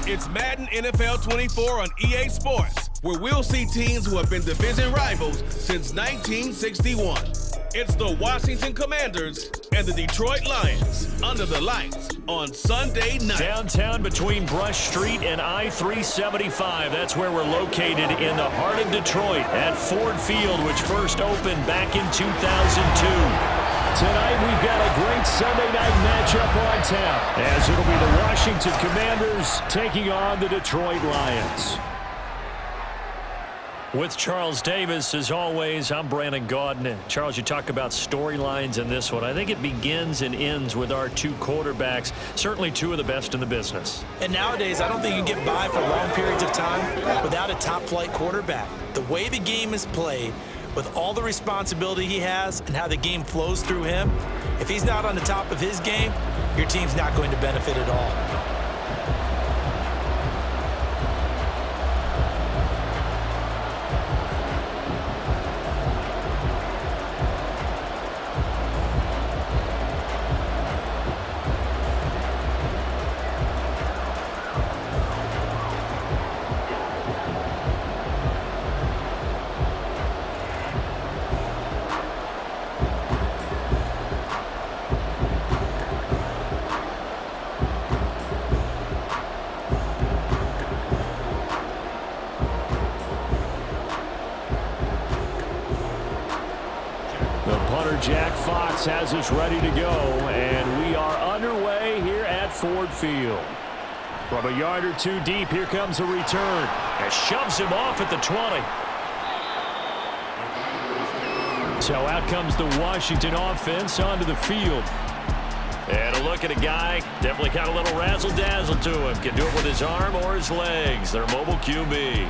It's Madden NFL 24 on EA Sports, where we'll see teams who have been division rivals since 1961. It's the Washington Commanders and the Detroit Lions under the lights on Sunday night. Downtown between Brush Street and I-375. That's where we're located in the heart of Detroit at Ford Field, which first opened back in 2002. Tonight, we've got a great Sunday night matchup on tap, as it'll be the Washington Commanders taking on the Detroit Lions. With Charles Davis, as always, I'm Brandon Gaudin. Charles, you talk about storylines in this one. I think it begins and ends with our two quarterbacks, certainly two of the best in the business. And nowadays, I don't think you can get by for long periods of time without a top-flight quarterback. The way the game is played, with all the responsibility he has and how the game flows through him, if he's not on the top of his game, your team's not going to benefit at all. Jack Fox has us ready to go, and we are underway here at Ford Field. From a yard or two deep, here comes a return. And shoves him off at the 20. So out comes the Washington offense onto the field. And a look at a guy, definitely got a little razzle-dazzle to him. Can do it with his arm or his legs. Their mobile QB.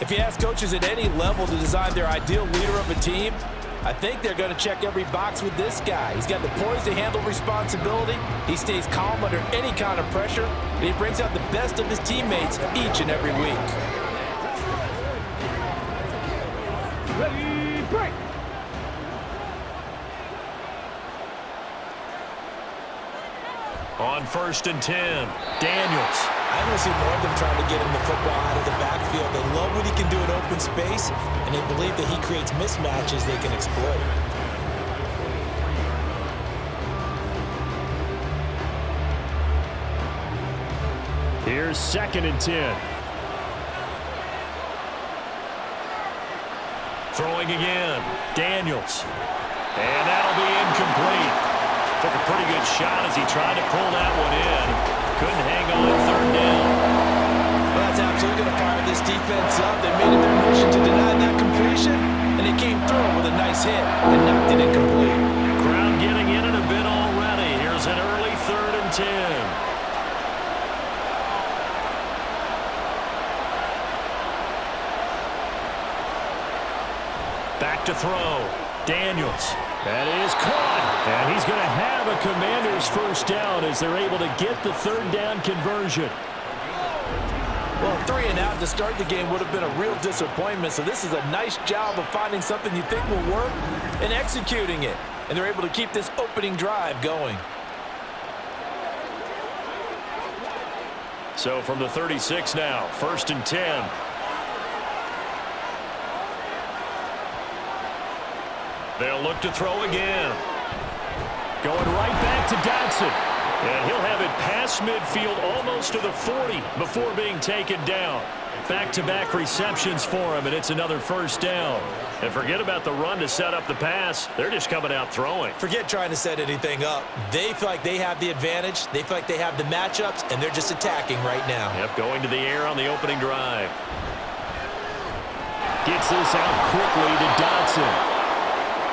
If you ask coaches at any level to design their ideal leader of a team, I think they're going to check every box with this guy. He's got the poise to handle responsibility. He stays calm under any kind of pressure, and he brings out the best of his teammates each and every week. Ready, break. On 1st and 10, Daniels. I want to see more of them trying to get him the football out of the backfield. They love what he can do in open space, and they believe that he creates mismatches they can exploit. Here's 2nd and 10. Throwing again, Daniels. And that'll be incomplete. Took a pretty good shot as he tried to pull that one in. Couldn't hang on 3rd down. Well, that's absolutely going to fire this defense up. They made it their mission to deny that completion, and they came through with a nice hit and knocked it incomplete. Crowd getting in it a bit already. Here's an early 3rd and 10. Back to throw. Daniels. That is caught. And he's going to have a Commanders first down as they're able to get the 3rd down conversion. Well, 3 and out to start the game would have been a real disappointment. So this is a nice job of finding something you think will work and executing it. And they're able to keep this opening drive going. So from the 36 now, 1st and 10. They'll look to throw again. Going right back to Dotson. And he'll have it past midfield almost to the 40 before being taken down. Back-to-back receptions for him, and it's another first down. And forget about the run to set up the pass. They're just coming out throwing. Forget trying to set anything up. They feel like they have the advantage. They feel like they have the matchups, and they're just attacking right now. Yep, going to the air on the opening drive. Gets this out quickly to Dotson.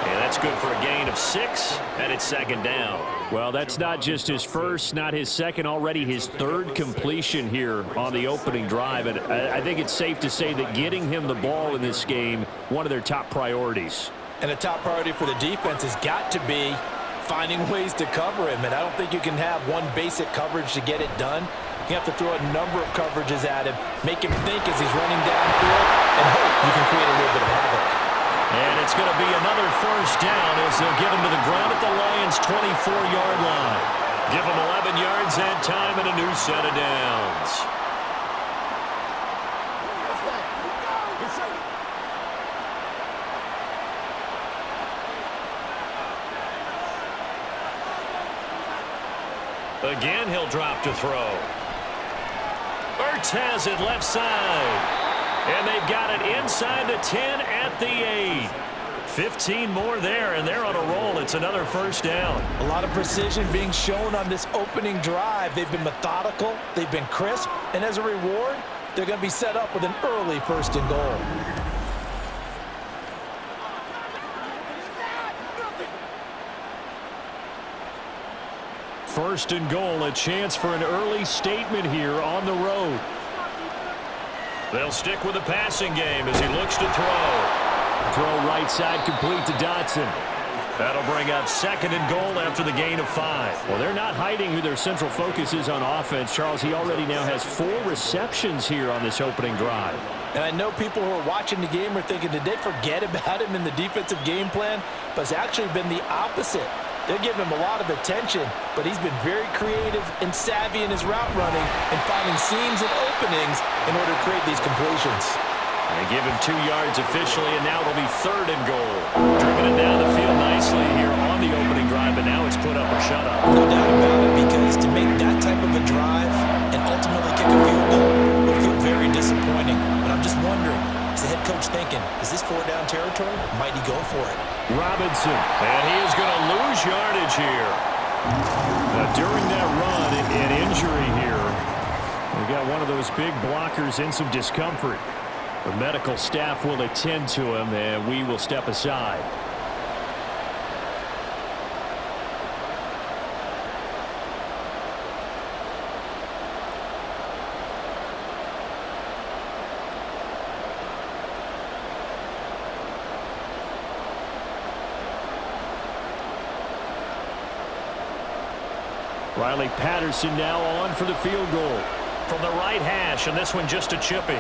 And that's good for a gain of 6, and it's 2nd down. Well, that's not just his first, not his second, already his 3rd completion here on the opening drive. And I think it's safe to say that getting him the ball in this game, one of their top priorities. And a top priority for the defense has got to be finding ways to cover him. And I don't think you can have one basic coverage to get it done. You have to throw a number of coverages at him, make him think as he's running downfield, and hope you can create a little bit of havoc. And it's going to be another first down as they'll get him to the ground at the Lions' 24-yard line. Give him 11 yards that time and a new set of downs. Again, he'll drop to throw. Ertz has it left side. And they've got it inside the 10 at the 8. 15 more there, and they're on a roll. It's another first down. A lot of precision being shown on this opening drive. They've been methodical. They've been crisp. And as a reward, they're going to be set up with an early 1st and goal. First and goal, a chance for an early statement here on the road. They'll stick with the passing game as he looks to throw. Throw right side complete to Dotson. That'll bring up 2nd and goal after the gain of 5. Well, they're not hiding who their central focus is on offense. Charles, he already now has 4 receptions here on this opening drive. And I know people who are watching the game are thinking, did they forget about him in the defensive game plan? But it's actually been the opposite. They're giving him a lot of attention, but he's been very creative and savvy in his route running and finding seams and openings in order to create these completions. They give him 2 yards officially, and now it'll be 3rd and goal. Driven it down the field nicely here on the opening drive, but now it's put up or shut up. No doubt about it, because to make that type of a drive and ultimately kick a field goal would feel very disappointing. But I'm just wondering, is the head coach thinking, is this 4-down territory? Might he go for it? Robinson, and he is going to lose yardage here. During that run, an injury here. We got one of those big blockers in some discomfort. The medical staff will attend to him, and we will step aside. Riley Patterson now on for the field goal. From the right hash, and this one just a chippy.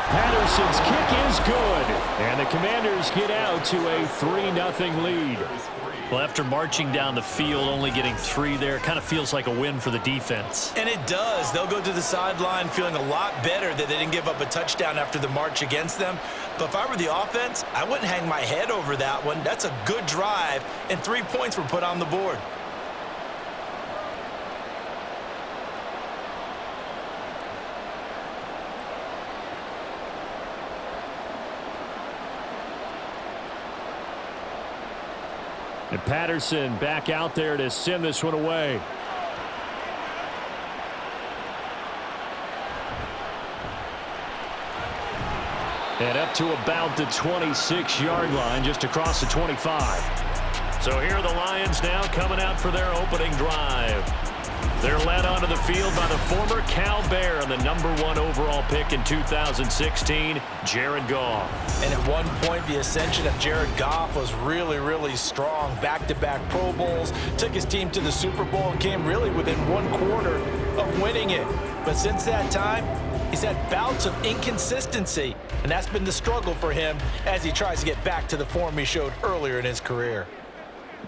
Patterson's kick is good, and the Commanders get out to a 3-0 lead. Well, after marching down the field, only getting 3 there, kind of feels like a win for the defense. And it does. They'll go to the sideline feeling a lot better that they didn't give up a touchdown after the march against them. But if I were the offense, I wouldn't hang my head over that one. That's a good drive, and 3 points were put on the board. And Patterson back out there to send this one away. And up to about the 26-yard line, just across the 25. So here are the Lions now coming out for their opening drive. They're led onto the field by the former Cal Bear and the #1 overall pick in 2016, Jared Goff. And at one point, the ascension of Jared Goff was really, really strong. Back-to-back Pro Bowls, took his team to the Super Bowl and came really within 1 quarter of winning it. But since that time, he's had bouts of inconsistency, and that's been the struggle for him as he tries to get back to the form he showed earlier in his career.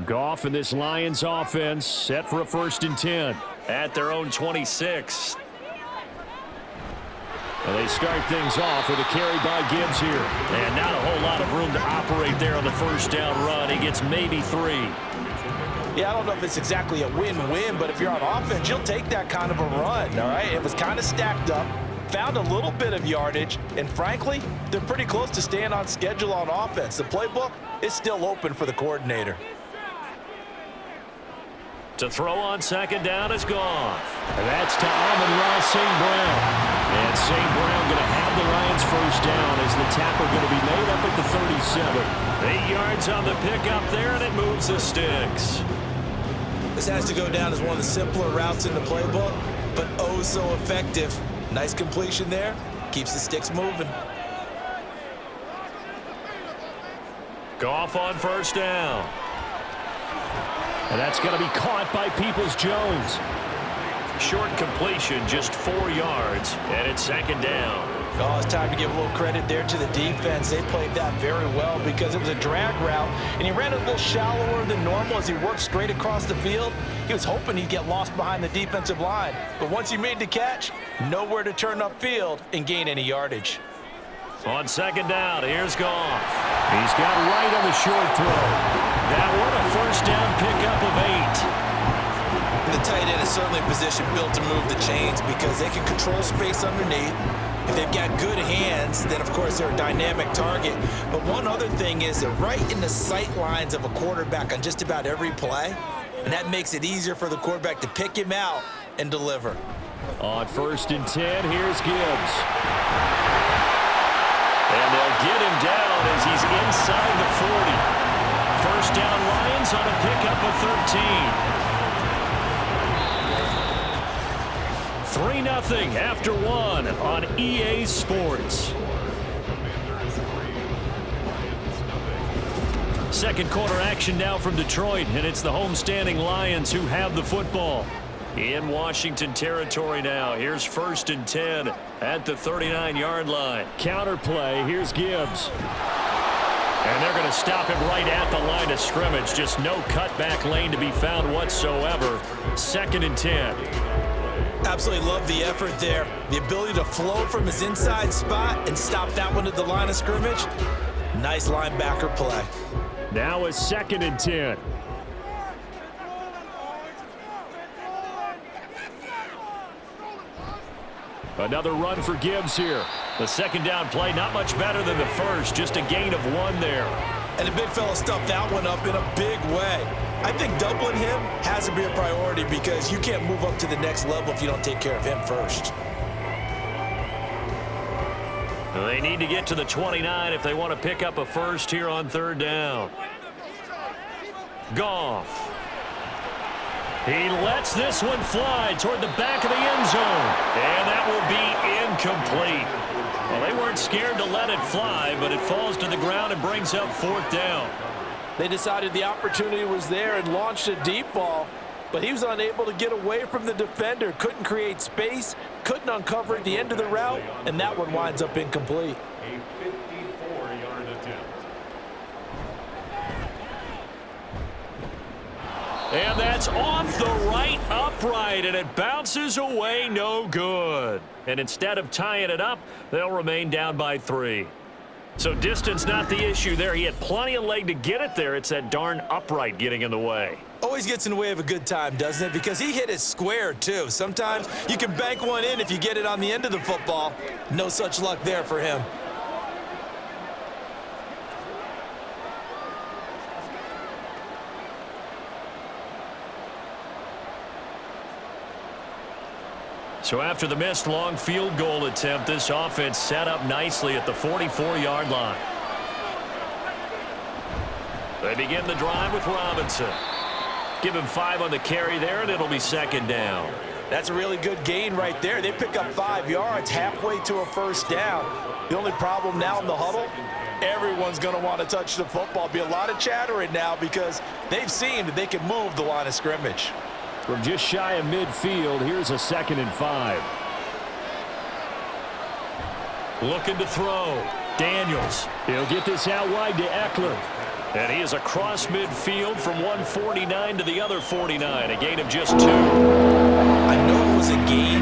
Goff and this Lions offense set for a 1st and 10. At their own 26. Well, they start things off with a carry by Gibbs here. And not a whole lot of room to operate there on the 1st down run. He gets maybe 3. Yeah, I don't know if it's exactly a win-win, but if you're on offense, you'll take that kind of a run, all right? It was kind of stacked up, found a little bit of yardage, and frankly, they're pretty close to staying on schedule on offense. The playbook is still open for the coordinator. To throw on 2nd down is Goff. And that's to Amon-Ra St. Brown. And St. Brown going to have the Lions 1st down as the tackle going to be made up at the 37. 8 yards on the pickup there, and it moves the sticks. This has to go down as one of the simpler routes in the playbook, but oh so effective. Nice completion there. Keeps the sticks moving. Goff on 1st down. And that's going to be caught by Peoples-Jones. Short completion, just 4 yards, and it's second down. Oh, it's time to give a little credit there to the defense. They played that very well because it was a drag route, and he ran a little shallower than normal as he worked straight across the field. He was hoping he'd get lost behind the defensive line, but once he made the catch, nowhere to turn upfield and gain any yardage. On second down, here's Goff. He's got right on the short throw. That one a first down pickup of 8. The tight end is certainly a position built to move the chains because they can control space underneath. If they've got good hands, then of course they're a dynamic target. But one other thing is they're right in the sight lines of a quarterback on just about every play, and that makes it easier for the quarterback to pick him out and deliver. On 1st and 10, here's Gibbs. And they'll get him down as he's inside the 40. First down Lions on a pickup of 13. 3-0 after 1 on EA Sports. Second quarter action now from Detroit, and it's the homestanding Lions who have the football. In Washington territory now. Here's 1st and 10 at the 39-yard line. Counter play. Here's Gibbs. And they're going to stop him right at the line of scrimmage. Just no cutback lane to be found whatsoever. 2nd and 10. Absolutely love the effort there. The ability to flow from his inside spot and stop that one at the line of scrimmage. Nice linebacker play. Now a 2nd and 10. Another run for Gibbs here. The second down play, not much better than the first. Just a gain of 1 there. And the big fella stuffed that one up in a big way. I think doubling him has to be a priority because you can't move up to the next level if you don't take care of him first. They need to get to the 29 if they want to pick up a first here on 3rd down. Goff. He lets this one fly toward the back of the end zone. And that will be incomplete. Well, they weren't scared to let it fly, but it falls to the ground and brings up 4th down. They decided the opportunity was there and launched a deep ball, but he was unable to get away from the defender, couldn't create space, couldn't uncover at the end of the route, and that one winds up incomplete. A 54-yard attempt. And that's off the right upright, and it bounces away no good. And instead of tying it up, they'll remain down by 3. So distance not the issue there. He had plenty of leg to get it there. It's that darn upright getting in the way. Always gets in the way of a good time, doesn't it? Because he hit it square, too. Sometimes you can bank one in if you get it on the end of the football. No such luck there for him. So after the missed long field goal attempt, this offense set up nicely at the 44-yard line. They begin the drive with Robinson. Give him 5 on the carry there, and it'll be 2nd down. That's a really good gain right there. They pick up 5 yards halfway to a first down. The only problem now in the huddle, everyone's going to want to touch the football. Be a lot of chattering now because they've seen that they can move the line of scrimmage. From just shy of midfield, here's a 2nd and 5. Looking to throw. Daniels. He'll get this out wide to Eckler. And he is across midfield from 149 to the other 49. A gain of just 2. I know it was a gain,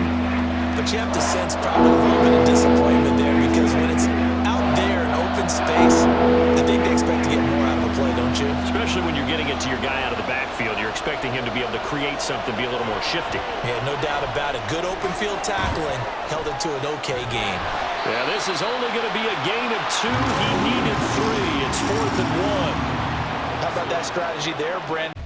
but you have to sense probably a little bit of disappointment there because when it's out there in open space, I think they expect to get more out of a play, don't you? Especially when you're getting it to your guy out of the backfield. You're expecting him to be able to create something, be a little more shifty. Yeah, no doubt about it. Good open field tackling held it to an okay gain. Yeah, this is only going to be a gain of 2. He needed 3. It's 4th and 1. How about that strategy there, Brandon?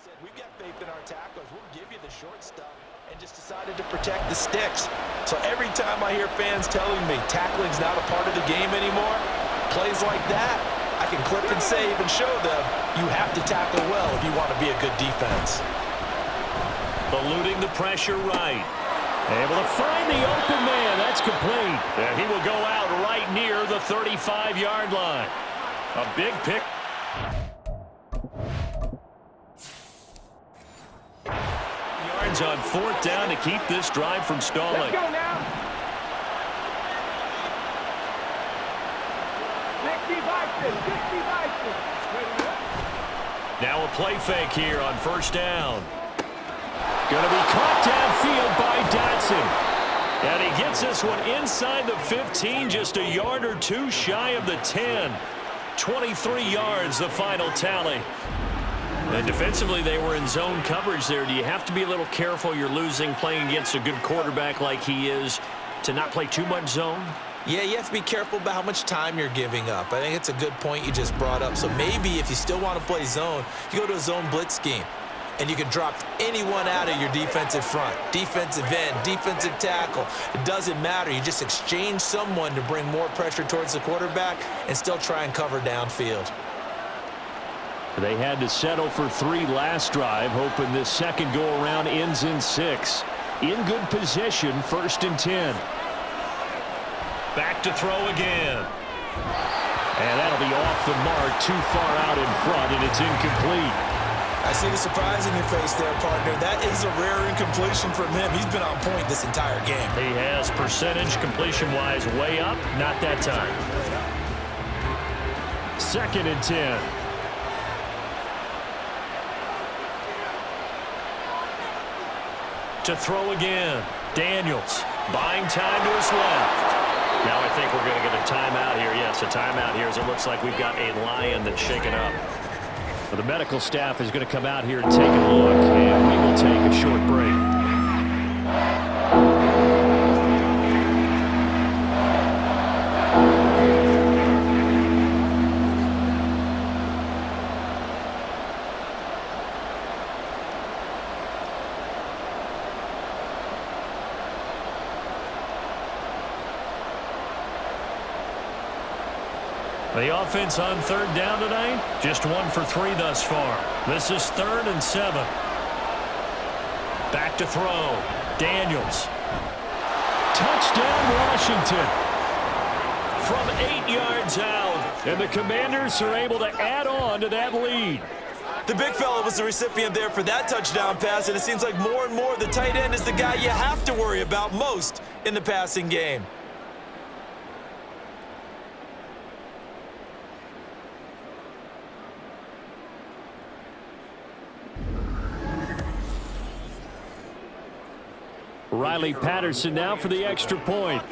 Said we've got faith in our tacklers. We'll give you the short stuff, and just decided to protect the sticks. So every time I hear fans telling me tackling's not a part of the game anymore, plays like that, I can clip and save and show them you have to tackle well if you want to be a good defense. Eluding the pressure right. Able to find the open man. That's complete. And he will go out right near the 35-yard line. A big pick. yards on 4th down to keep this drive from stalling. Let's go now. 60 Bison, 60 Bison. Now a play fake here on 1st down. Going to be caught downfield by Dotson. And he gets this one inside the 15, just a yard or two shy of the 10. 23 yards, the final tally. And defensively, they were in zone coverage there. Do you have to be a little careful? You're losing, playing against a good quarterback like he is, to not play too much zone? Yeah, you have to be careful about how much time you're giving up. I think it's a good point you just brought up. So maybe if you still want to play zone, you go to a zone blitz scheme. And you can drop anyone out of your defensive front, defensive end, defensive tackle. It doesn't matter. You just exchange someone to bring more pressure towards the quarterback and still try and cover downfield. They had to settle for 3 last drive, hoping this second go-around ends in 6. In good position, 1st and 10. Back to throw again. And that'll be off the mark, too far out in front, and it's incomplete. I see the surprise in your face there, partner. That is a rare incompletion from him. He's been on point this entire game. He has percentage completion-wise way up. Not that time. 2nd and 10. To throw again. Daniels buying time to his left. Now I think we're going to get a timeout here. Yes, a timeout here as it looks like we've got a Lion that's shaken up. Well, the medical staff is going to come out here and take a look, and we will take a short break. The offense on 3rd down tonight, just 1 for 3 thus far. This is 3rd and 7. Back to throw. Daniels. Touchdown, Washington. From 8 yards out. And the Commanders are able to add on to that lead. The big fella was the recipient there for that touchdown pass, and it seems like more and more the tight end is the guy you have to worry about most in the passing game. Riley Patterson now for the extra point.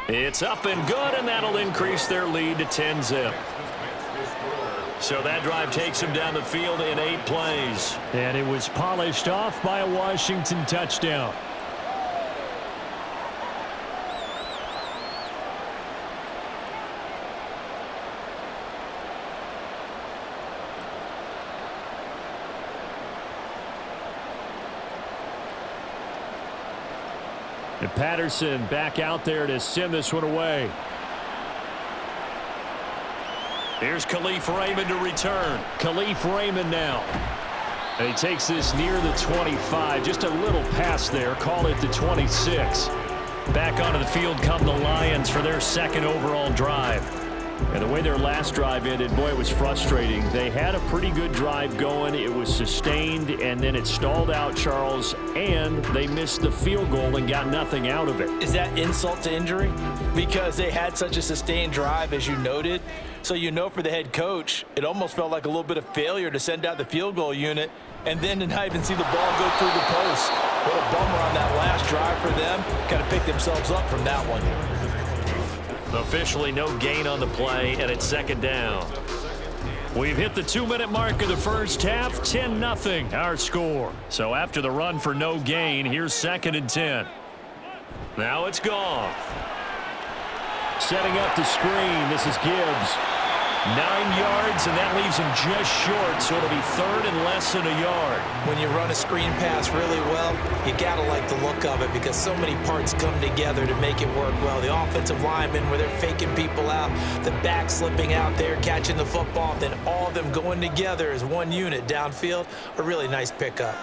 It's up and good, and that'll increase their lead to 10-zip. So that drive takes them down the field in 8 plays. And it was polished off by a Washington touchdown. And Patterson back out there to send this one away. Here's Khalif Raymond to return. Khalif Raymond now. And he takes this near the 25. Just a little pass there. Call it the 26. Back onto the field come the Lions for their 2nd overall drive. And the way their last drive ended, boy, it was frustrating. They had a pretty good drive going. It was sustained, and then it stalled out, Charles, and they missed the field goal and got nothing out of it. Is that insult to injury? Because they had such a sustained drive, as you noted. So you know for the head coach, it almost felt like a little bit of failure to send out the field goal unit and then to not even see the ball go through the post. What a bummer on that last drive for them. Kind of picked themselves up from that one. Officially no gain on the play, and it's 2nd down. We've hit the 2-minute mark of the first half, 10-0 our score. So after the run for no gain, here's 2nd and 10. Now it's Goff. Setting up the screen, this is Gibbs. 9 yards, and that leaves him just short, so it'll be 3rd and less than a yard. When you run a screen pass really well, you got to like the look of it because so many parts come together to make it work well. The offensive linemen, where they're faking people out, the back slipping out there, catching the football, then all of them going together as one unit downfield, a really nice pickup.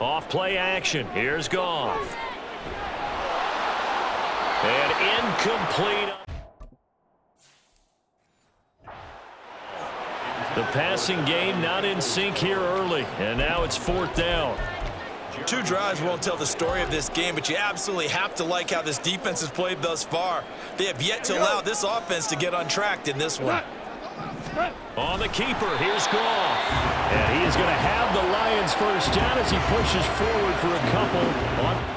Off play action. Here's Goff. And incomplete. The passing game not in sync here early, and now it's 4th down. 2 drives won't tell the story of this game, but you absolutely have to like how this defense has played thus far. They have yet to allow this offense to get untracked in this one. On the keeper, here's Goff. And he is going to have the Lions first down as he pushes forward for a couple.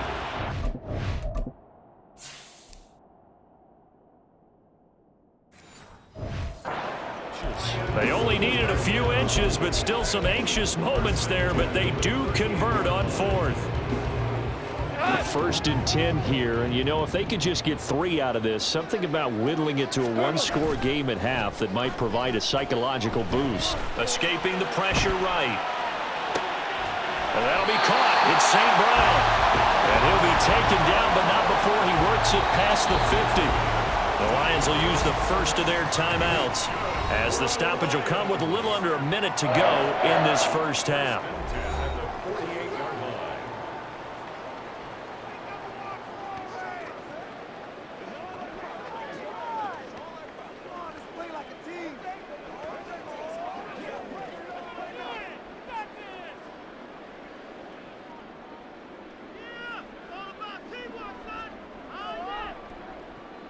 They only needed a few inches, but still some anxious moments there, but they do convert on 4th. 1st and 10 here, and you know, if they could just get 3 out of this, something about whittling it to a 1-score game at half that might provide a psychological boost. Escaping the pressure right. And that'll be caught. It's St. Brown. And he'll be taken down, but not before he works it past the 50. The Lions will use the first of their timeouts, as the stoppage will come with a little under a minute to go in this first half.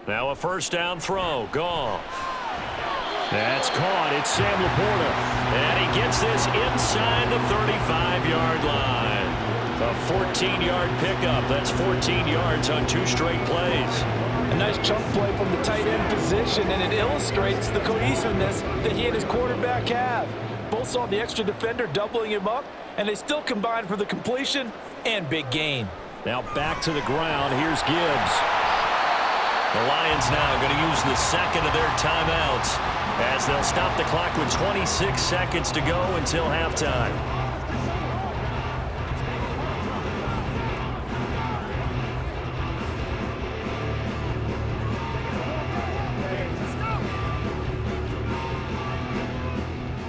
Now a first down throw. Goff. That's caught. It's Sam Laporta. And he gets this inside the 35-yard line. A 14-yard pickup. That's 14 yards on 2 straight plays. A nice chunk play from the tight end position, and it illustrates the cohesiveness that he and his quarterback have. Both saw the extra defender doubling him up, and they still combined for the completion and big gain. Now back to the ground. Here's Gibbs. The Lions now going to use the second of their timeouts, as they'll stop the clock with 26 seconds to go until halftime.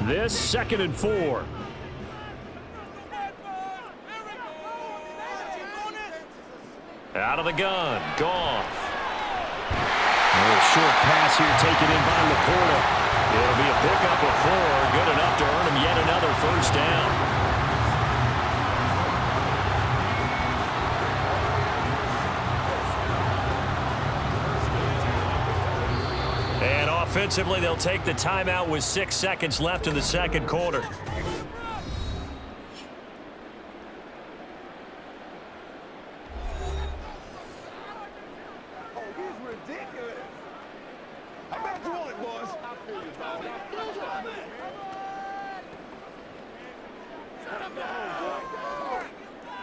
This 2nd and 4. Out of the gun, Goff. A little short pass here taken in by Laporta. It'll be a pickup of 4, good enough to earn him yet another first down. And offensively, they'll take the timeout with 6 seconds left in the second quarter.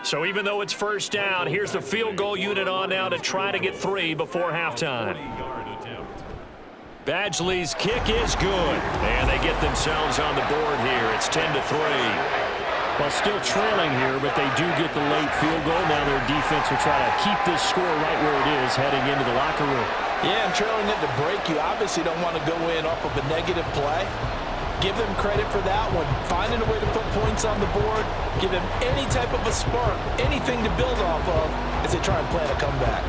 So even though it's first down, here's the field goal unit on now to try to get 3 before halftime. Badgley's kick is good, and they get themselves on the board here. It's 10-3. Well, still trailing here, but they do get the late field goal. Now their defense will try to keep this score right where it is heading into the locker room. Yeah, and trailing it to break, you obviously don't want to go in off of a negative play. Give them credit for that one. Finding a way to put points on the board, give them any type of a spark, anything to build off of as they try and plan a comeback.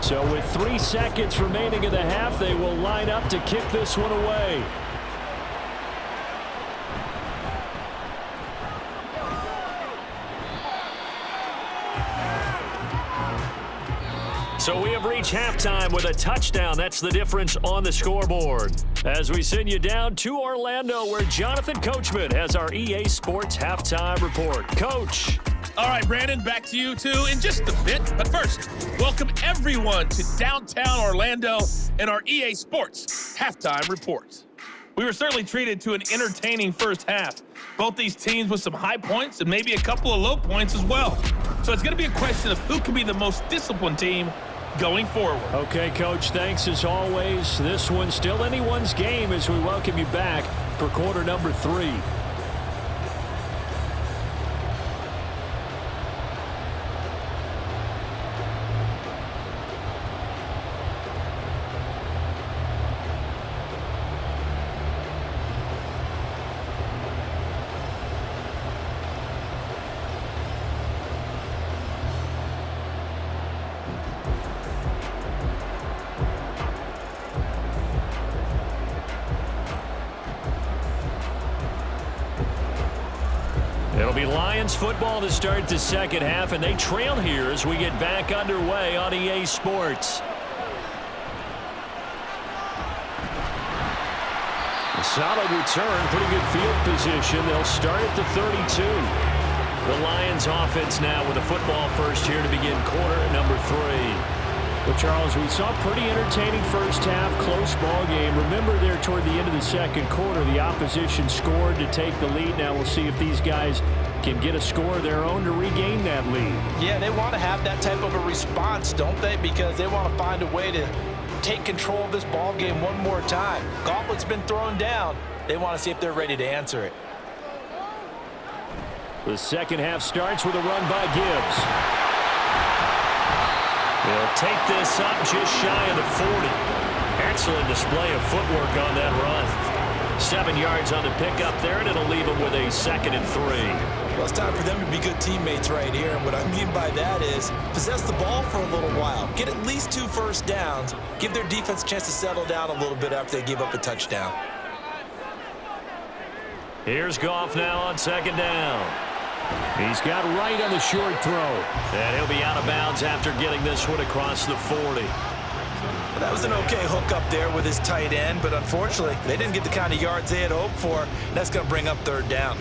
So with 3 seconds remaining in the half, they will line up to kick this one away. So we have reached halftime with a touchdown. That's the difference on the scoreboard. As we send you down to Orlando, where Jonathan Coachman has our EA Sports Halftime Report. Coach. All right, Brandon, back to you, too, in just a bit. But first, welcome everyone to downtown Orlando and our EA Sports Halftime Report. We were certainly treated to an entertaining first half. Both these teams with some high points and maybe a couple of low points as well. So it's going to be a question of who can be the most disciplined team going forward. Okay, Coach, thanks as always. This one's still anyone's game as we welcome you back for quarter number 3. Lions football to start the second half, and they trail here as we get back underway on EA Sports. A solid return, pretty good field position. They'll start at the 32. The Lions offense now with a football first here to begin quarter number 3. Well, Charles, we saw a pretty entertaining first half, close ball game. Remember there toward the end of the second quarter, the opposition scored to take the lead. Now we'll see if these guys can get a score of their own to regain that lead. Yeah, they want to have that type of a response, don't they? Because they want to find a way to take control of this ball game one more time. Gauntlet's been thrown down. They want to see if they're ready to answer it. The second half starts with a run by Gibbs. They'll take this up just shy of the 40. Excellent display of footwork on that run. 7 yards on the pickup there, and it'll leave them with a 2nd and 3. Well, it's time for them to be good teammates right here. And what I mean by that is possess the ball for a little while. Get at least 2 first downs. Give their defense a chance to settle down a little bit after they give up a touchdown. Here's Goff now on 2nd down. He's got right on the short throw. And he'll be out of bounds after getting this one across the 40. Well, that was an okay hook up there with his tight end, but unfortunately, they didn't get the kind of yards they had hoped for. That's going to bring up 3rd down.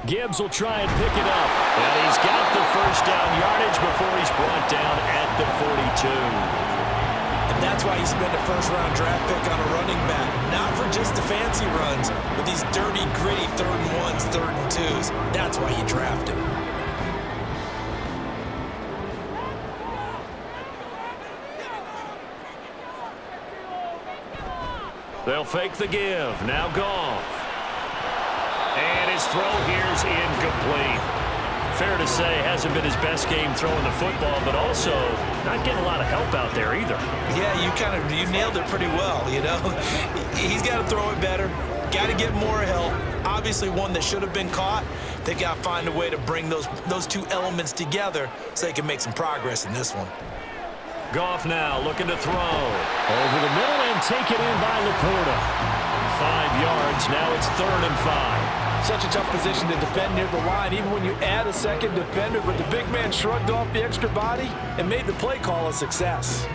Gibbs will try and pick it up. And he's got the first down yardage before he's brought down at the 42. And that's why you spend a first-round draft pick on a running back. Not for just the fancy runs, but these dirty, gritty 3rd and 1s, 3rd and 2s. That's why you draft him. They'll fake the give. Now Goff. And his throw here's incomplete. Fair to say, hasn't been his best game throwing the football, but also not getting a lot of help out there either. Yeah, you nailed it pretty well, you know. He's got to throw it better. Got to get more help. Obviously one that should have been caught. They got to find a way to bring those 2 elements together so they can make some progress in this one. Goff now looking to throw. Over the middle and taken in by Laporta. 5 yards. Now it's 3rd and 5. Such a tough position to defend near the line, even when you add a second defender, but the big man shrugged off the extra body and made the play call a success.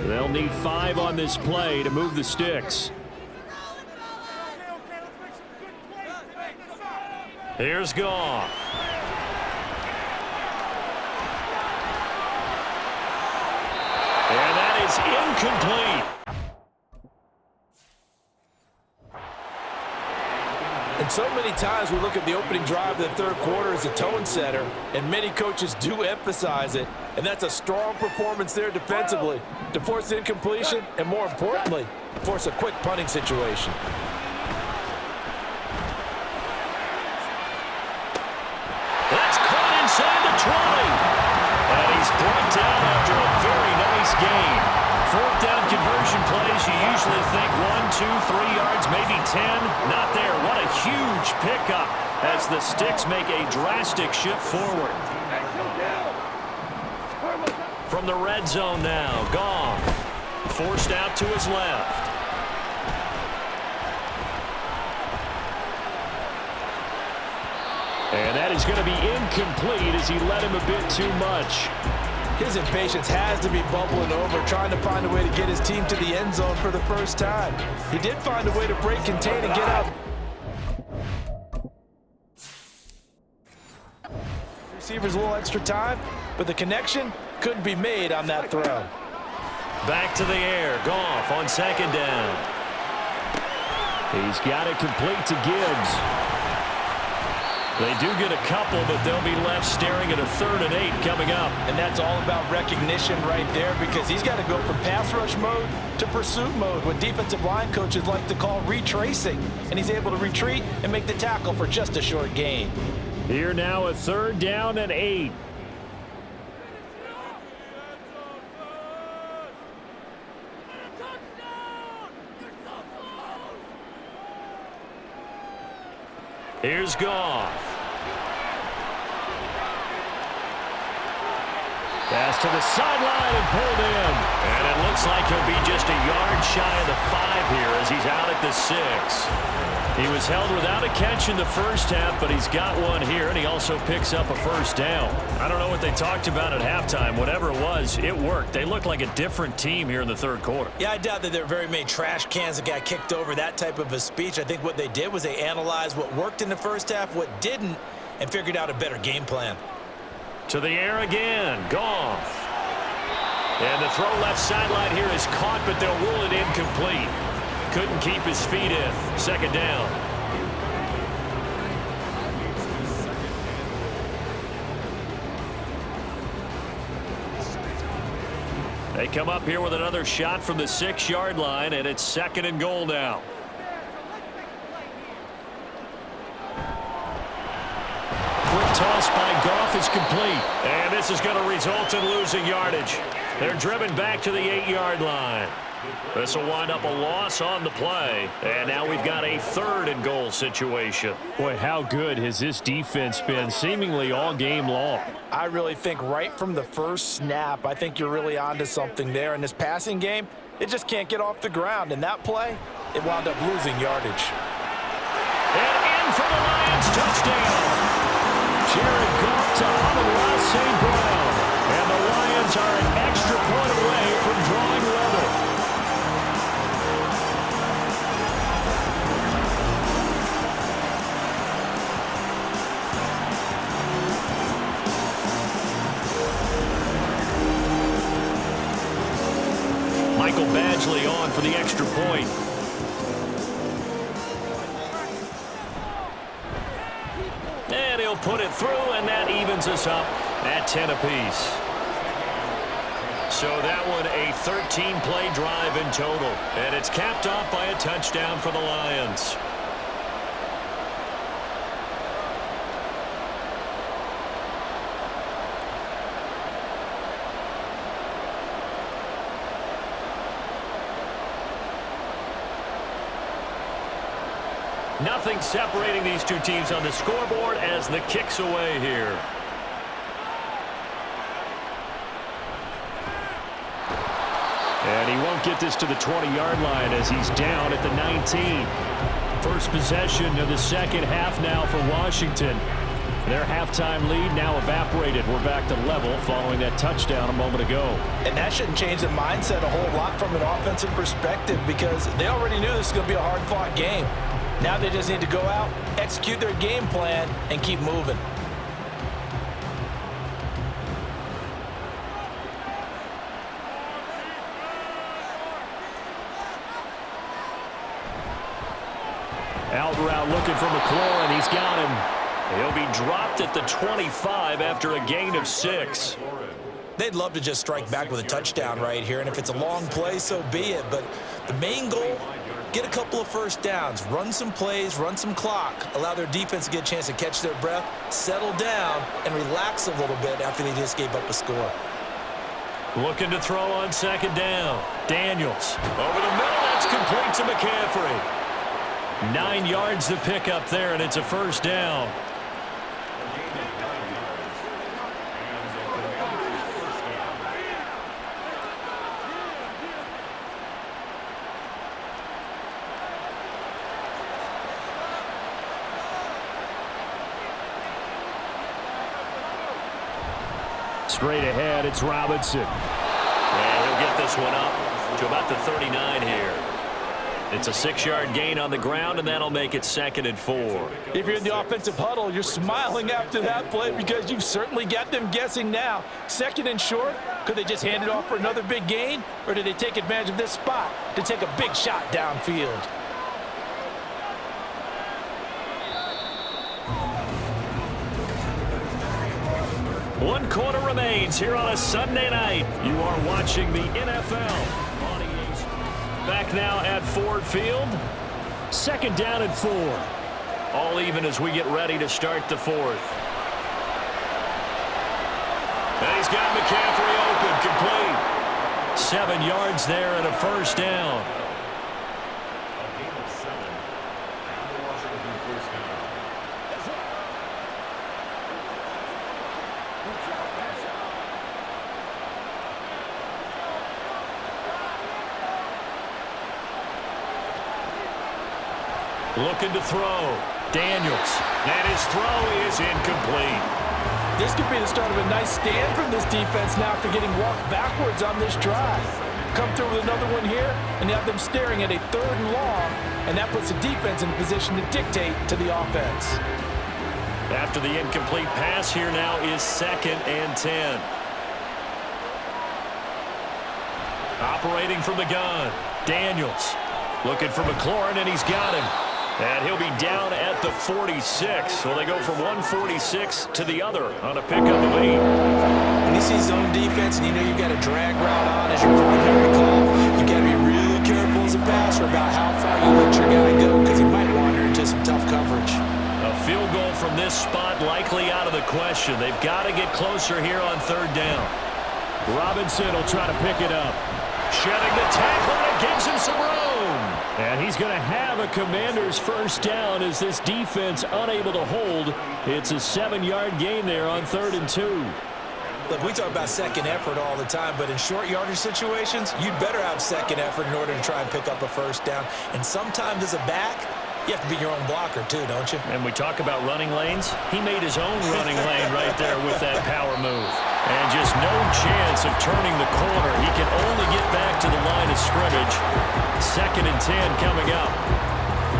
They'll need 5 on this play to move the sticks. Here's Goff. And that is incomplete. And so many times we look at the opening drive of the 3rd quarter as a tone setter, and many coaches do emphasize it, and that's a strong performance there defensively to force incompletion and, more importantly, force a quick punting situation. That's caught inside the 20. And he's brought down after a very nice gain. 4th down conversion plays, you usually think 1, 2, 3 yards, maybe 10. Not there. What a huge pickup as the Sticks make a drastic shift forward. From the red zone now, Goff. Forced out to his left. And that is going to be incomplete as he led him a bit too much. His impatience has to be bubbling over, trying to find a way to get his team to the end zone for the first time. He did find a way to break, contain, and get up. Receivers a little extra time, but the connection couldn't be made on that throw. Back to the air. Goff on 2nd down. He's got it complete to Gibbs. They do get a couple, but they'll be left staring at a 3rd and 8 coming up. And that's all about recognition right there, because he's got to go from pass rush mode to pursuit mode, what defensive line coaches like to call retracing. And he's able to retreat and make the tackle for just a short gain. Here now a 3rd down and 8. Here's Goff. Pass to the sideline and pulled in. And it looks like he'll be just a yard shy of the 5 here as he's out at the 6. He was held without a catch in the first half, but he's got one here, and he also picks up a first down. I don't know what they talked about at halftime. Whatever it was, it worked. They look like a different team here in the third quarter. Yeah, I doubt that there were very many trash cans that got kicked over, that type of a speech. I think what they did was they analyzed what worked in the first half, what didn't, and figured out a better game plan. To the air again. Goff. And the throw left sideline here is caught, but they'll rule it incomplete. Couldn't keep his feet in. Second down. They come up here with another shot from the 6-yard line, and it's 2nd and goal now. Quick toss by Goff is complete. And this is going to result in losing yardage. They're driven back to the 8-yard line. This will wind up a loss on the play. And now we've got a 3rd and goal situation. Boy, how good has this defense been seemingly all game long? I really think right from the first snap, I think you're really onto something there. In this passing game, it just can't get off the ground. And that play, it wound up losing yardage. And in for the Lions, touchdown. Jared Goff to Amon-Ra St. Brown. And the Lions are an extra point away from drawing level. Michael Badgley on for the extra point. And he'll put it through, and that evens us up at 10 apiece. So that one a 13-play drive in total. And it's capped off by a touchdown for the Lions. Nothing separating these two teams on the scoreboard as the kick's away here. And he won't get this to the 20-yard line as he's down at the 19. First possession of the second half now for Washington. Their halftime lead now evaporated. We're back to level following that touchdown a moment ago. And that shouldn't change the mindset a whole lot from an offensive perspective because they already knew this was going to be a hard-fought game. Now they just need to go out, execute their game plan, and keep moving. Out route looking for McLaurin, and he's got him. He'll be dropped at the 25 after a gain of 6. They'd love to just strike back with a touchdown right here, and if it's a long play, so be it. But the main goal, get a couple of first downs, run some plays, run some clock, allow their defense to get a chance to catch their breath, settle down, and relax a little bit after they just gave up a score. Looking to throw on second down. Daniels over the middle. That's complete to McCaffrey. 9 yards to pick up there, and it's a first down. Straight ahead, it's Robinson. And he'll get this one up to about the 39 here. It's a 6-yard gain on the ground, and that'll make it 2nd and 4. If you're in the offensive huddle, you're smiling after that play because you've certainly got them guessing now. 2nd and short, could they just hand it off for another big gain, or did they take advantage of this spot to take a big shot downfield? One quarter remains here on a Sunday night. You are watching the NFL. Back now at Ford Field. 2nd down and 4. All even as we get ready to start the 4th. And he's got McCaffrey open, complete. 7 yards there and a first down. Looking to throw. Daniels. And his throw is incomplete. This could be the start of a nice stand from this defense now after getting walked backwards on this drive. Come through with another one here, and you have them staring at a 3rd and long, and that puts the defense in a position to dictate to the offense. After the incomplete pass, here now is 2nd and 10. Operating from the gun, Daniels. Looking for McLaurin, and he's got him. And he'll be down at the 46. So they go from 146 to the other on a pickup of 8. When you see zone defense and you know you've got a drag route on as your primary call, you've got to be really careful as a passer about how far you let your guy go because he might wander into some tough coverage. A field goal from this spot likely out of the question. They've got to get closer here on 3rd down. Robinson will try to pick it up. Shedding the tackle, and it gives him some room. And he's going to have a Commanders 1st down as this defense unable to hold. It's a 7-yard gain there on 3rd and 2. Look, we talk about second effort all the time, but in short yardage situations, you'd better have second effort in order to try and pick up a 1st down. And sometimes as a back, you have to be your own blocker too, don't you? And we talk about running lanes. He made his own running lane right there with that power move. And just no chance of turning the corner. He can only get back to the line of scrimmage. 2nd and 10 coming up.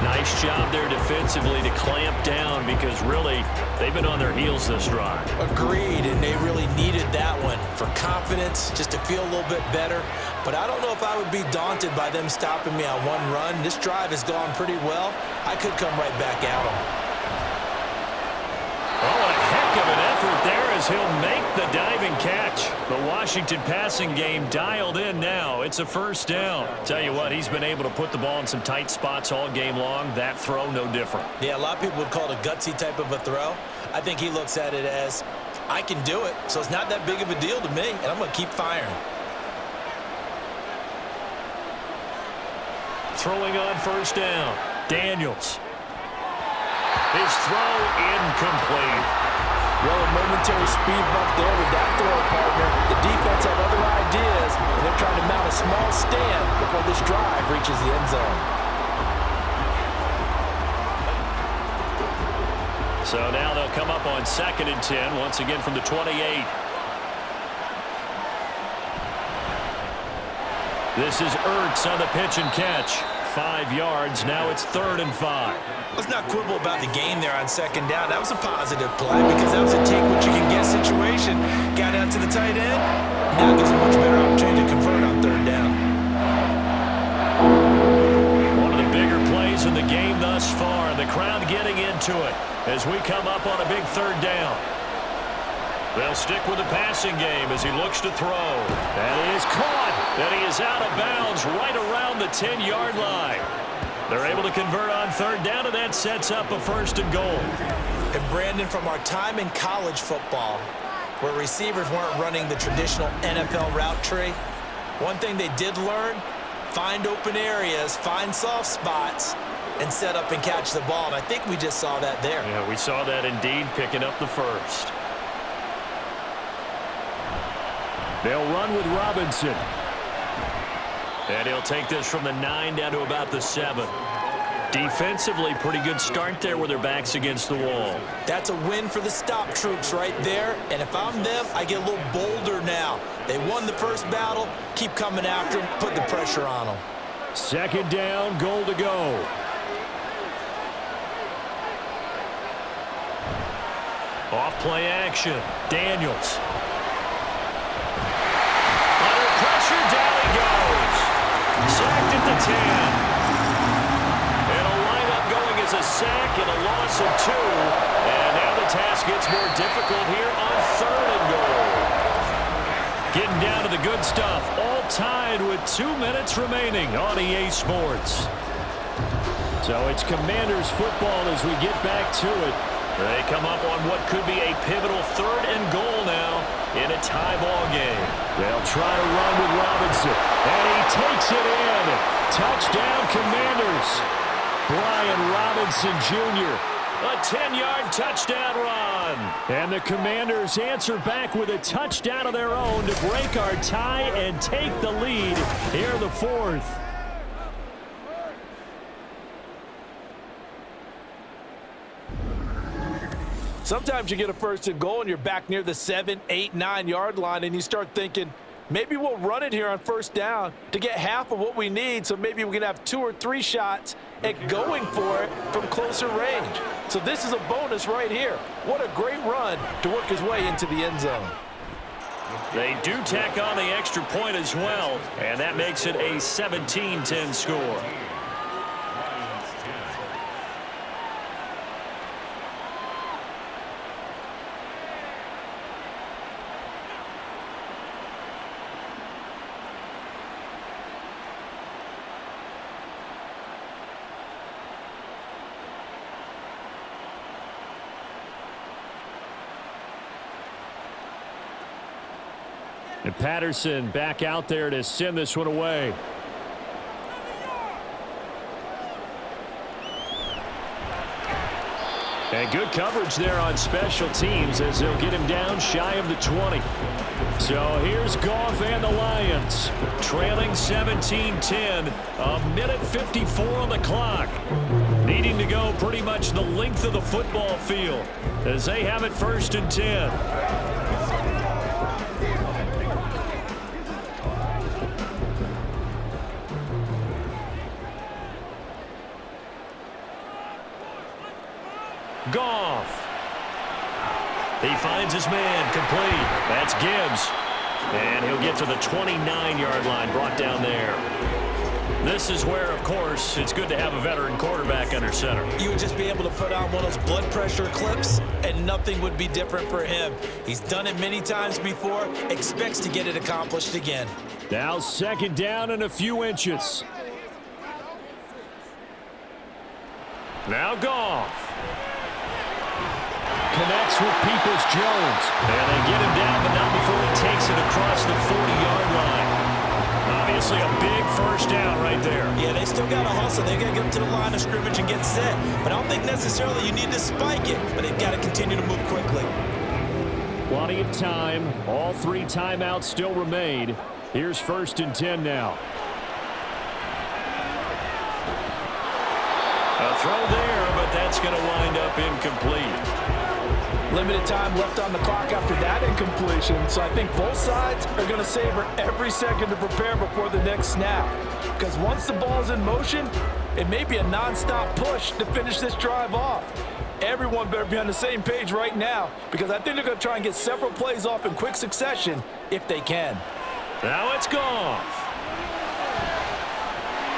Nice job there defensively to clamp down because really they've been on their heels this drive. Agreed, and they really needed that one for confidence, just to feel a little bit better. But I don't know if I would be daunted by them stopping me on one run. This drive has gone pretty well. I could come right back at them. Oh, a heck of an effort there as he'll make the diving catch. The Washington passing game dialed in now. It's a 1st down. Tell you what, he's been able to put the ball in some tight spots all game long. That throw, no different. Yeah, a lot of people would call it a gutsy type of a throw. I think he looks at it as, I can do it, so it's not that big of a deal to me, and I'm going to keep firing. Throwing on 1st down. Daniels. His throw incomplete. Well, a momentary speed bump there with that throw partner. The defense had other ideas, and they're trying to mount a small stand before this drive reaches the end zone. So now they'll come up on 2nd and 10, once again from the 28. This is Ertz on the pitch and catch. 5 yards. Now it's 3rd and 5. Let's not quibble about the game there on 2nd down. That was a positive play because that was a take-what-you-can-get situation. Got out to the tight end. Now gives a much better opportunity to convert on 3rd down. One of the bigger plays in the game thus far. The crowd getting into it as we come up on a big 3rd down. They'll stick with the passing game as he looks to throw. That is caught. And he is out of bounds right around the 10-yard line. They're able to convert on 3rd down, and that sets up a 1st and goal. And Brandon, from our time in college football, where receivers weren't running the traditional NFL route tree, one thing they did learn, find open areas, find soft spots, and set up and catch the ball. And I think we just saw that there. Yeah, we saw that indeed, picking up the 1st. They'll run with Robinson. And he'll take this from the 9 down to about the 7. Defensively, pretty good start there with their backs against the wall. That's a win for the stop troops right there. And if I'm them, I get a little bolder now. They won the first battle. Keep coming after them. Put the pressure on them. 2nd down, goal to go. Off play action. Daniels. Under pressure, down he goes. Sacked at the 10. And a lineup going as a sack and a loss of 2. And now the task gets more difficult here on 3rd and goal. Getting down to the good stuff. All tied with 2 minutes remaining on EA Sports. So it's Commanders football as we get back to it. They come up on what could be a pivotal 3rd and goal now in a tie ball game. They'll try to run with Robinson. And he takes it in. Touchdown, Commanders. Brian Robinson Jr. A 10-yard touchdown run. And the Commanders answer back with a touchdown of their own to break our tie and take the lead here in the 4th. Sometimes you get a first and goal and you're back near the 7, 8, 9-yard line, and you start thinking, maybe we'll run it here on first down to get half of what we need, so maybe we can have 2 or 3 shots at going for it from closer range. So this is a bonus right here. What a great run to work his way into the end zone. They do tack on the extra point as well, and that makes it a 17-10 score. And Patterson back out there to send this one away. And good coverage there on special teams as they'll get him down shy of the 20. So here's Goff and the Lions. Trailing 17-10, a minute 54 on the clock. Needing to go pretty much the length of the football field as they have it 1st and 10. Goff. He finds his man complete. That's Gibbs. And he'll get to the 29-yard line, brought down there. This is where, of course, it's good to have a veteran quarterback under center. You would just be able to put on one of those blood pressure clips, and nothing would be different for him. He's done it many times before, expects to get it accomplished again. Now 2nd down and a few inches. Now Goff. Connects with Peoples-Jones. And they get him down, but not before he takes it across the 40-yard line. Obviously a big first down right there. Yeah, they still got to hustle. They got to get up to the line of scrimmage and get set. But I don't think necessarily you need to spike it, but they've got to continue to move quickly. Plenty of time. All 3 timeouts still remain. Here's 1st and 10 now. A throw there, but that's going to wind up incomplete. Limited time left on the clock after that incompletion, so I think both sides are going to savor every second to prepare before the next snap. Because once the ball's in motion, it may be a non-stop push to finish this drive off. Everyone better be on the same page right now, because I think they're going to try and get several plays off in quick succession if they can. Now it's Goff.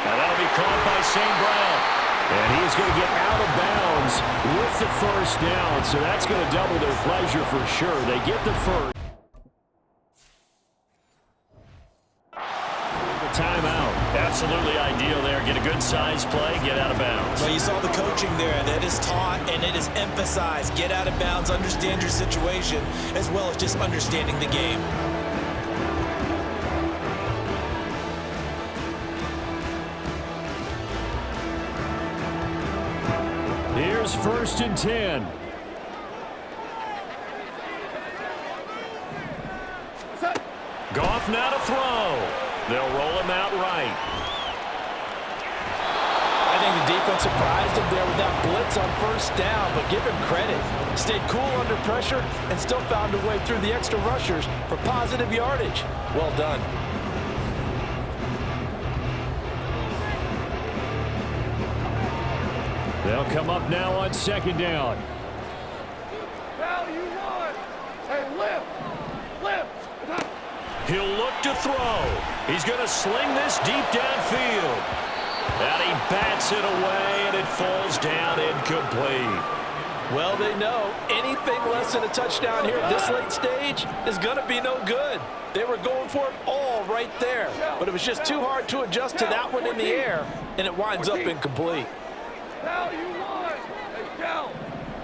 Now that'll be caught by St. Brown. And he's going to get out of bounds with the first down, so that's going to double their pleasure for sure. They get the first. Timeout. Absolutely ideal there. Get a good size play, get out of bounds. Well, you saw the coaching there. That is taught and it is emphasized. Get out of bounds, understand your situation, as well as just understanding the game. Here's 1st and 10. Goff now to throw. They'll roll him out right. I think the defense surprised him there with that blitz on 1st down, but give him credit. Stayed cool under pressure and still found a way through the extra rushers for positive yardage. Well done. They'll come up now on 2nd down. Now you want. Hey, lift. He'll look to throw. He's going to sling this deep downfield. And he bats it away, and it falls down incomplete. Well, they know anything less than a touchdown here at this late stage is going to be no good. They were going for it all right there, but it was just too hard to adjust to that one in the air, and it winds up incomplete. Now you want. Hey,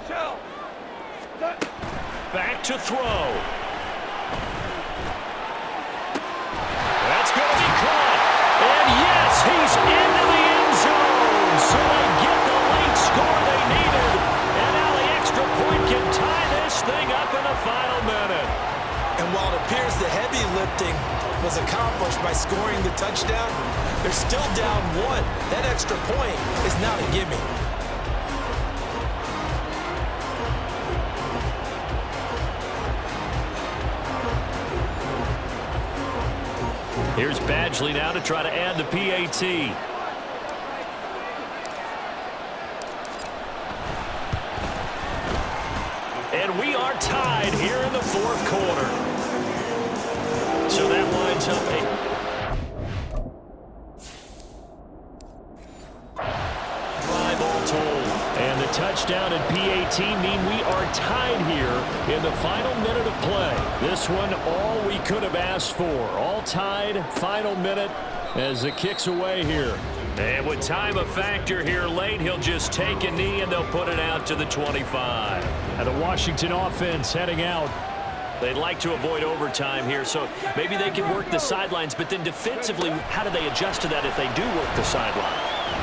shell. Back to throw. That's going to be caught. And yes, he's into the end zone. So they get the late score they needed. And now the extra point can tie this thing up in the final minute. And while it appears the heavy lifting was accomplished by scoring the touchdown, they're still down 1. That extra point is not a gimme. Here's Badgley now to try to add the PAT. And we are tied here in the fourth quarter. So that lines up a all told. And the touchdown and PAT mean we are tied here in the final minute of play. This one all we could have asked for. All tied, final minute as it kicks away here. And with time a factor here late, he'll just take a knee and they'll put it out to the 25. And the Washington offense heading out. They'd like to avoid overtime here, so maybe they can work the sidelines, but then defensively, how do they adjust to that if they do work the sideline?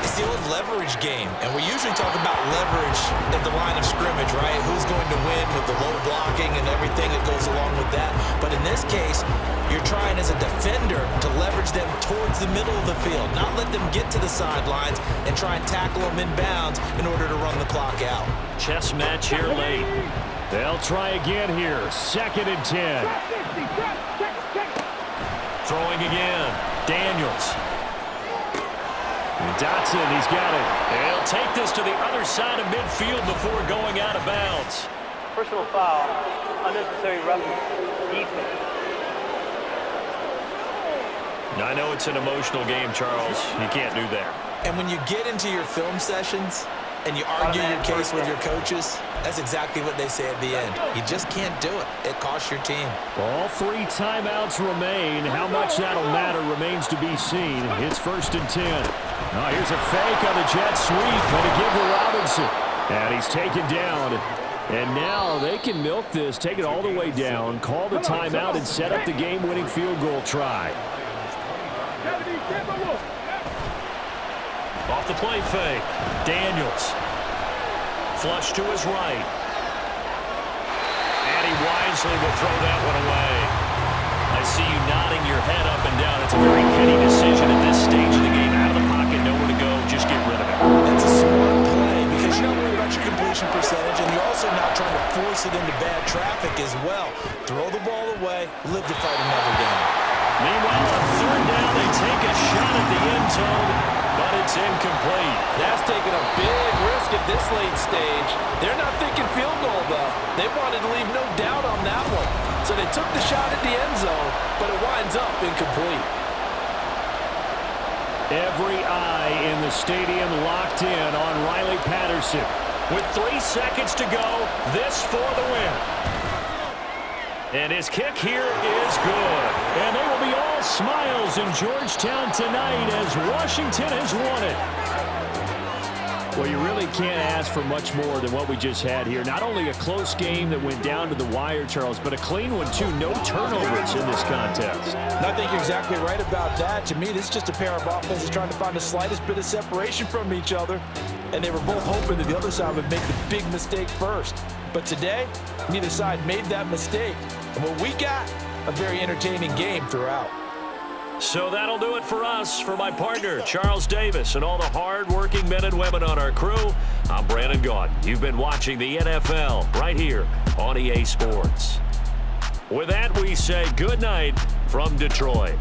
It's the old leverage game, and we usually talk about leverage at the line of scrimmage, right? Who's going to win with the low blocking and everything that goes along with that. But in this case, you're trying as a defender to leverage them towards the middle of the field, not let them get to the sidelines and try and tackle them in bounds in order to run the clock out. Chess match here late. They'll try again here. 2nd and 10. Throwing again. Daniels. Dotson, he's got it. He'll take this to the other side of midfield before going out of bounds. Personal foul, unnecessary roughness, defense. I know it's an emotional game, Charles. You can't do that. And when you get into your film sessions and you argue your case with your coaches, that's exactly what they say at the end. You just can't do it. It costs your team. All 3 timeouts remain. How much that'll matter remains to be seen. It's 1st and 10. Now here's a fake on the jet sweep. Going to give to Robinson. And he's taken down. And now they can milk this, take it all the way down, call the timeout, and set up the game-winning field goal try. Off the play fake. Daniels. Flush to his right. And he wisely will throw that one away. I see you nodding your head up and down. It's a very heady decision at this stage of the game. Out of the pocket, nowhere to go. Just get rid of it. That's a smart play because you're not worried about your completion percentage, and you're also not trying to force it into bad traffic as well. Throw the ball away, live to fight another down. Meanwhile, on 3rd down, they take a shot at the end zone, but it's incomplete. That's taking a big risk at this late stage. They're not thinking field goal, though. They wanted to leave no doubt on that one. So they took the shot at the end zone, but it winds up incomplete. Every eye in the stadium locked in on Riley Patterson. With 3 seconds to go, this for the win. And his kick here is good. And they will be all smiles in Georgetown tonight as Washington has won it. Well, you really can't ask for much more than what we just had here. Not only a close game that went down to the wire, Charles, but a clean one, too. No turnovers in this contest. And I think you're exactly right about that. To me, this is just a pair of offenses trying to find the slightest bit of separation from each other. And they were both hoping that the other side would make the big mistake first. But today, neither side made that mistake. And what we got, a very entertaining game throughout. So that'll do it for us. For my partner, Charles Davis, and all the hard-working men and women on our crew, I'm Brandon Gaudin. You've been watching the NFL right here on EA Sports. With that, we say good night from Detroit.